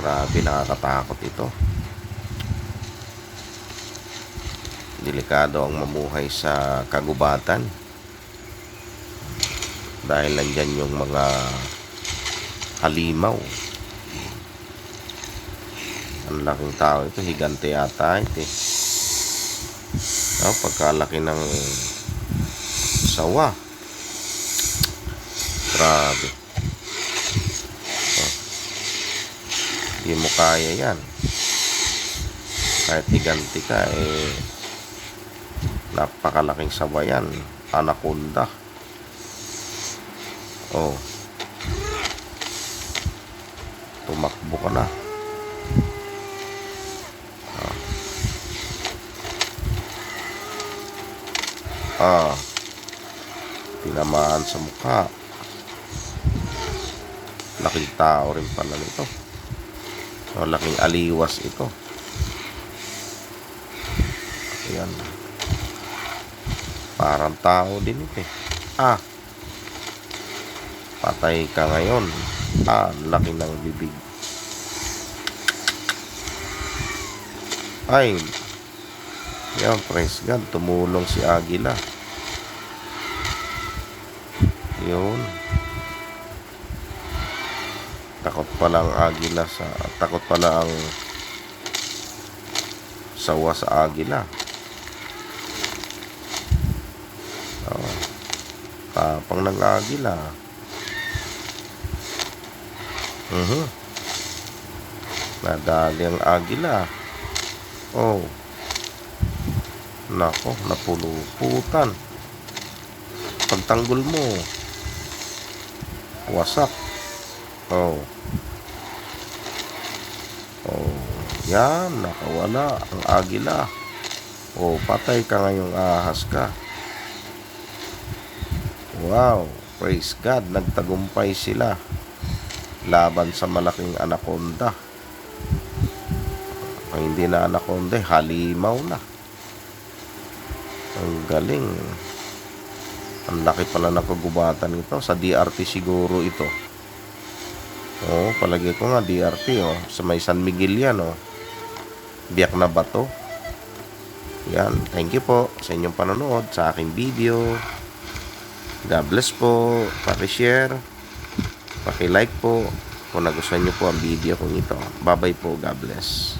Grabe, nakakatakot ito. Delikado ang mamuhay sa kagubatan dahil nandyan yung mga halimaw. Ang laking tao ito, higante yata ito eh. Pagkalaki ng sawa, grabe. Hindi mo kaya yan. Kahit higante ka eh, napakalaking sawa yan. Anaconda. Tumakbo ka na. Tinamaan sa mukha. Laking tao rin pala nito. Laking aliwas ito. Ayan. Parang tao din ito eh. Patay ka ngayon. Laki ng bibig. Ay. Yan, praise God. Tumulong si Agila. Yun. Takot pala ang agila takot pala ang sawa sa agila. Tapang ng agila. Nadali ang agila. Nako, napuluputan. Pagtanggol mo, wasak. Yan, nakawala ang agila. Patay ka ngayong ahas ka. Wow, praise God, nagtagumpay sila laban sa malaking anaconda. Ang hindi na anaconda, halimaw na. Ang galing. Ang laki pala ng kagubatan ito. Sa DRT siguro ito. Palagi ko nga DRT sa may San Miguel yan Biyak na bato. Yan, thank you po sa inyong panonood sa aking video. God bless po. Paki-share, paki-like po kung nagustuhan nyo po ang video kong ito. Bye bye po. God bless.